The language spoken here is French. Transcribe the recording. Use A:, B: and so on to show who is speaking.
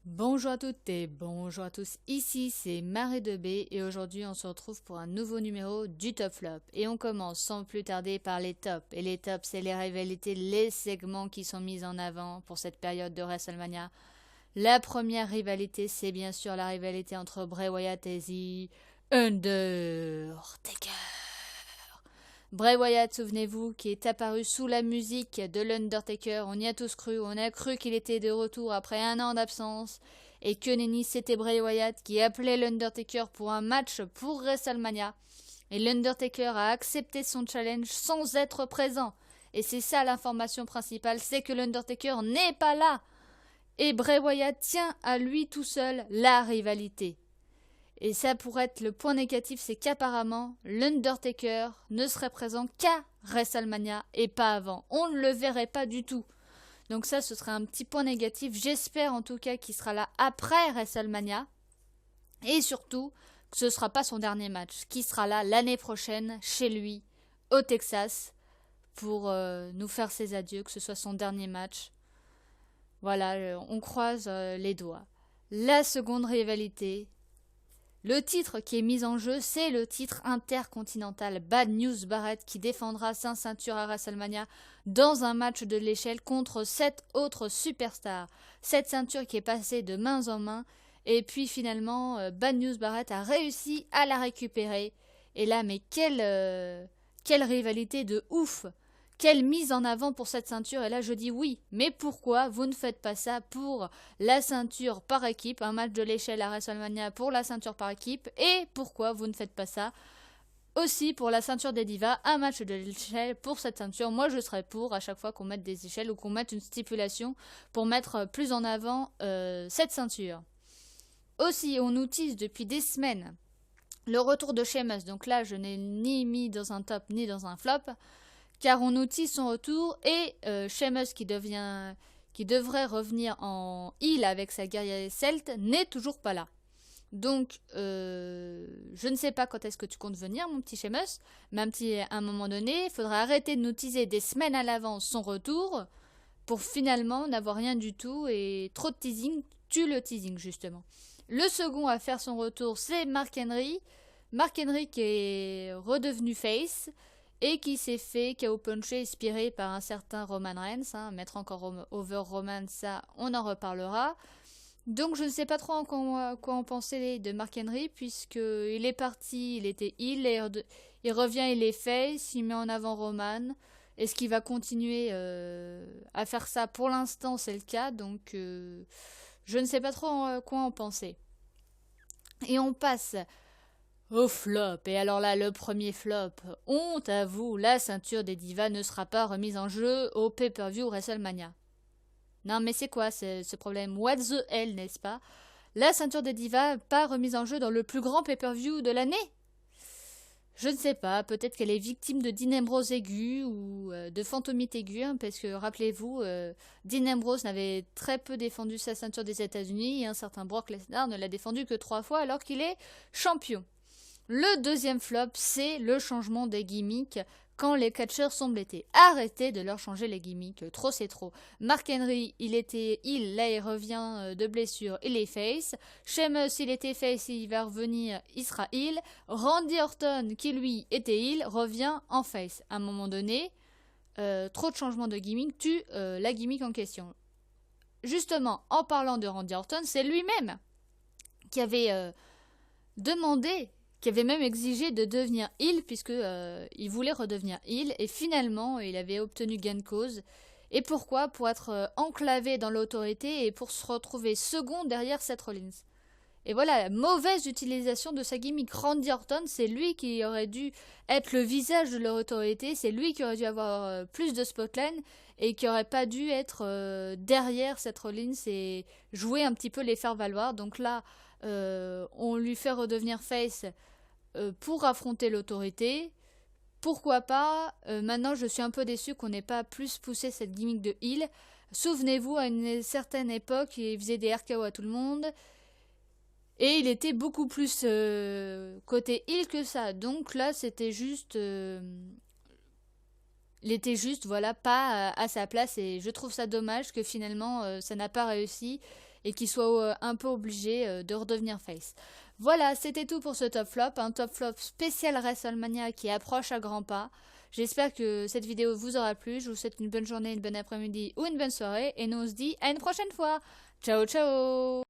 A: Bonjour à toutes et bonjour à tous, ici c'est Marie de B et aujourd'hui on se retrouve pour un nouveau numéro du Top Flop. Et on commence sans plus tarder par les tops. Et les tops, c'est les rivalités, les segments qui sont mis en avant pour cette période de WrestleMania. La première rivalité, c'est bien sûr la rivalité entre Bray Wyatt et The Undertaker. Bray Wyatt, souvenez-vous, qui est apparu sous la musique de l'Undertaker. On y a tous cru. On a cru qu'il était de retour après un an d'absence. Et que nenni, c'était Bray Wyatt qui appelait l'Undertaker pour un match pour WrestleMania. Et l'Undertaker a accepté son challenge sans être présent. Et c'est ça l'information principale, c'est que l'Undertaker n'est pas là. Et Bray Wyatt tient à lui tout seul la rivalité. Et ça pourrait être le point négatif, c'est qu'apparemment, l'Undertaker ne serait présent qu'à WrestleMania et pas avant. On ne le verrait pas du tout. Donc ça, ce serait un petit point négatif. J'espère en tout cas qu'il sera là après WrestleMania. Et surtout, que ce ne sera pas son dernier match. Qu'il sera là l'année prochaine, chez lui, au Texas, pour nous faire ses adieux, que ce soit son dernier match. Voilà, on croise les doigts. La seconde rivalité, le titre qui est mis en jeu, c'est le titre intercontinental. Bad News Barrett qui défendra sa ceinture à WrestleMania dans un match de l'échelle contre 7 autres superstars. Cette ceinture qui est passée de main en main. Et puis finalement, Bad News Barrett a réussi à la récupérer. Et là, mais quelle rivalité de ouf! Quelle mise en avant pour cette ceinture. Et là, je dis oui. Mais pourquoi vous ne faites pas ça pour la ceinture par équipe, un match de l'échelle à WrestleMania pour la ceinture par équipe? Et pourquoi vous ne faites pas ça aussi pour la ceinture des divas, un match de l'échelle pour cette ceinture? Moi, je serais pour à chaque fois qu'on mette des échelles ou qu'on mette une stipulation pour mettre plus en avant cette ceinture. Aussi, on nous tease depuis des semaines le retour de Sheamus. Donc là, je n'ai ni mis dans un top ni dans un flop, car on nous tease son retour et Sheamus qui devrait revenir en heel avec sa guerrière celte n'est toujours pas là. Donc, je ne sais pas quand est-ce que tu comptes venir, mon petit Sheamus, mais à un moment donné, il faudra arrêter de nous teaser des semaines à l'avance son retour pour finalement n'avoir rien du tout et trop de teasing tue le teasing, justement. Le second à faire son retour, c'est Mark Henry. Mark Henry qui est redevenu face et qui s'est fait KO puncher inspiré par un certain Roman Reigns. Mettre encore over Roman, ça, on en reparlera. Donc je ne sais pas trop quoi en penser de Mark Henry, puisqu'il est parti, il était heel, il revient, il est face, il met en avant Roman. Est-ce qu'il va continuer à faire ça? Pour l'instant, c'est le cas, donc je ne sais pas trop quoi en penser. Et on passe au flop. Et alors là, le premier flop. Honte à vous, la ceinture des divas ne sera pas remise en jeu au pay-per-view WrestleMania. Non mais c'est quoi ce problème? What the hell, n'est-ce pas? La ceinture des divas pas remise en jeu dans le plus grand pay-per-view de l'année? Je ne sais pas, peut-être qu'elle est victime de Dean Ambrose aigu ou de fantomite aiguë, parce que rappelez-vous, Dean Ambrose n'avait très peu défendu sa ceinture des États-Unis et un certain Brock Lesnar ne l'a défendu que 3 fois alors qu'il est champion. Le deuxième flop, c'est le changement des gimmicks quand les catcheurs sont blessés. Arrêtez de leur changer les gimmicks, trop c'est trop. Mark Henry, il était heel, là il revient de blessure, il est face. Sheamus, il était face, il va revenir, il sera heel. Randy Orton, qui lui était heel, revient en face. À un moment donné, trop de changements de gimmick tue la gimmick en question. Justement, en parlant de Randy Orton, c'est lui-même qui avait demandé, qui avait même exigé de devenir heel, puisque il voulait redevenir heel, et finalement il avait obtenu gain de cause. Et pourquoi? Pour être enclavé dans l'autorité et pour se retrouver second derrière Seth Rollins. Et voilà, mauvaise utilisation de sa gimmick. Randy Orton, c'est lui qui aurait dû être le visage de l'autorité, c'est lui qui aurait dû avoir plus de spotlight et qui aurait pas dû être derrière Seth Rollins et jouer un petit peu les faire valoir. Donc là, on lui fait redevenir face pour affronter l'autorité. Pourquoi pas? Maintenant, je suis un peu déçue qu'on n'ait pas plus poussé cette gimmick de heel. Souvenez-vous, à une certaine époque, il faisait des RKO à tout le monde. Et il était beaucoup plus côté heel que ça. Donc là, c'était juste... il était juste, voilà, pas à sa place. Et je trouve ça dommage que finalement, ça n'a pas réussi. et qu'il soit un peu obligé de redevenir face. Voilà, c'était tout pour ce top flop, un top flop spécial WrestleMania qui approche à grands pas. J'espère que cette vidéo vous aura plu, je vous souhaite une bonne journée, une bonne après-midi ou une bonne soirée, et nous on se dit à une prochaine fois. Ciao ciao.